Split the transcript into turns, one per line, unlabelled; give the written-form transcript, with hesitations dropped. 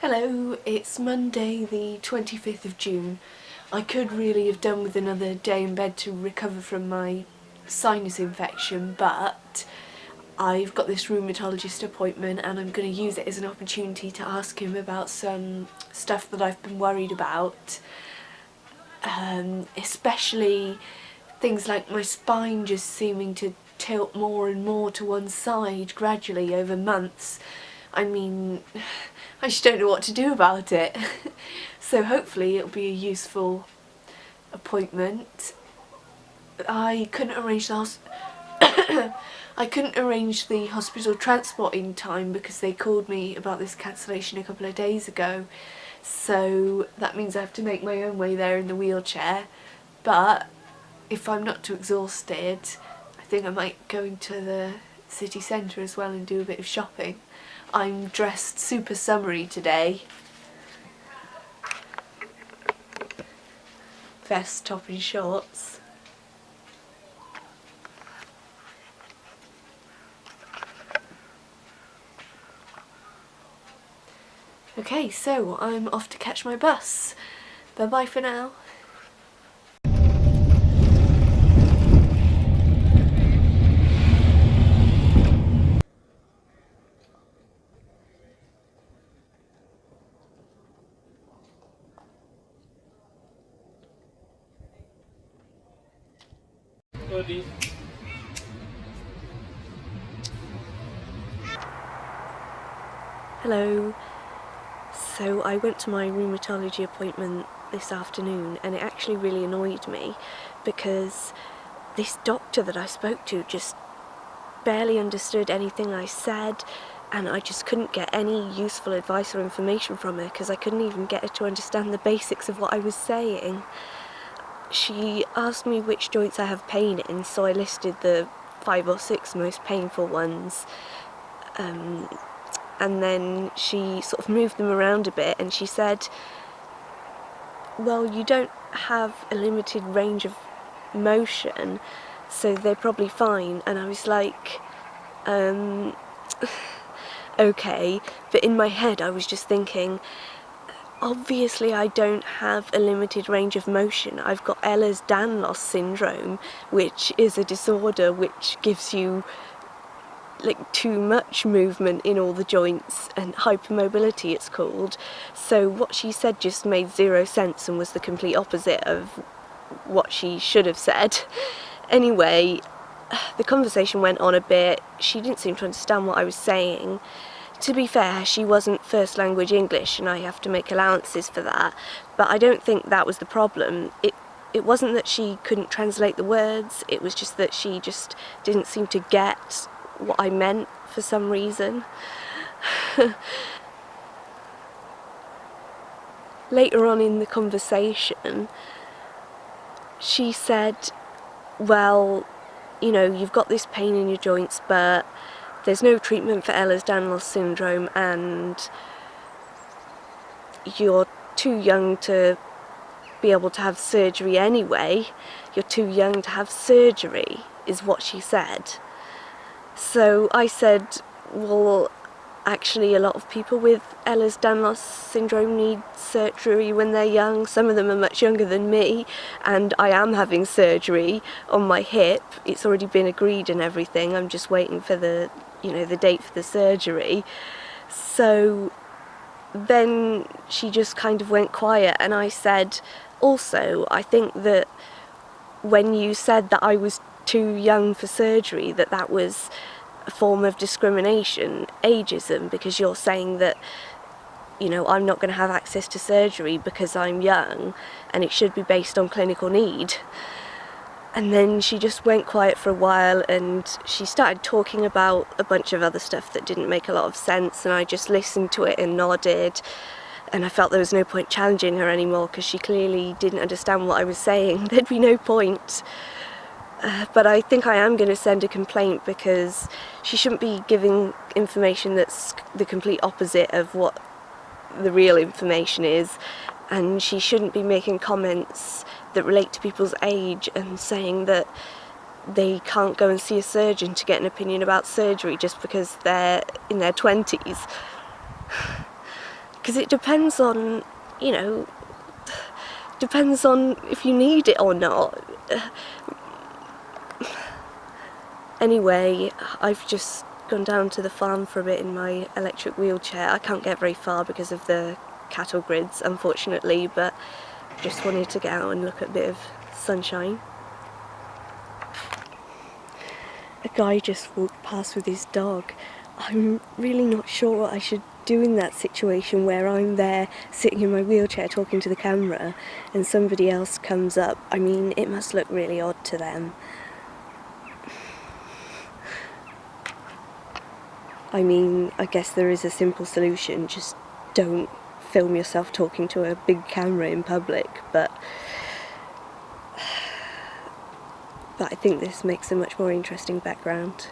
Hello, it's Monday the 25th of June. I could really have done with another day in bed to recover from my sinus infection, but I've got this rheumatologist appointment and I'm going to use it as an opportunity to ask him about some stuff that I've been worried about, especially things like my spine just seeming to tilt more and more to one side gradually over months. I mean, I just don't know what to do about it. So hopefully it'll be a useful appointment. I couldn't arrange the hospital transport in time because they called me about this cancellation a couple of days ago. So that means I have to make my own way there in the wheelchair. But if I'm not too exhausted, I think I might go into the city centre as well and do a bit of shopping. I'm dressed super summery today. Vest, top and shorts. Okay, so I'm off to catch my bus. Bye bye for now. Hello. So I went to my rheumatology appointment this afternoon and it actually really annoyed me because this doctor that I spoke to just barely understood anything I said, and I just couldn't get any useful advice or information from her because I couldn't even get her to understand the basics of what I was saying. She asked me which joints I have pain in, so I listed the 5 or 6 most painful ones. And then she sort of moved them around a bit and she said, well, you don't have a limited range of motion, so they're probably fine. And I was like, okay, but in my head I was just thinking, obviously I don't have a limited range of motion. I've got Ehlers Danlos Syndrome, which is a disorder which gives you like too much movement in all the joints, and hypermobility it's called. So what she said just made zero sense and was the complete opposite of what she should have said. Anyway, the conversation went on a bit. She didn't seem to understand what I was saying. To be fair, she wasn't first language English and I have to make allowances for that, but I don't think that was the problem. It wasn't that she couldn't translate the words, it was just that she just didn't seem to get what I meant for some reason. Later on in the conversation, she said, well, you know, you've got this pain in your joints, but there's no treatment for Ehlers Danlos Syndrome and you're too young to be able to have surgery anyway. You're too young to have surgery, is what she said. So I said, well, actually a lot of people with Ehlers Danlos Syndrome need surgery when they're young. Some of them are much younger than me, and I am having surgery on my hip. It's already been agreed and everything. I'm just waiting for the date for the surgery. So then she just kind of went quiet, and I said, also, I think that when you said that I was too young for surgery, that was a form of discrimination, ageism, because you're saying that, you know, I'm not going to have access to surgery because I'm young and it should be based on clinical need. And then she just went quiet for a while and she started talking about a bunch of other stuff that didn't make a lot of sense, and I just listened to it and nodded, and I felt there was no point challenging her anymore because she clearly didn't understand what I was saying. There'd be no point. But I think I am going to send a complaint because she shouldn't be giving information that's the complete opposite of what the real information is, and she shouldn't be making comments that relate to people's age and saying that they can't go and see a surgeon to get an opinion about surgery just because they're in their 20s. because it depends on, you know, depends on if you need it or not. Anyway, I've just gone down to the farm for a bit in my electric wheelchair. I can't get very far because of the cattle grids, unfortunately, but just wanted to get out and look at a bit of sunshine. A guy just walked past with his dog. I'm really not sure what I should do in that situation where I'm there sitting in my wheelchair talking to the camera and somebody else comes up. I mean, it must look really odd to them. I mean, I guess there is a simple solution, just don't film yourself talking to a big camera in public, but I think this makes a much more interesting background.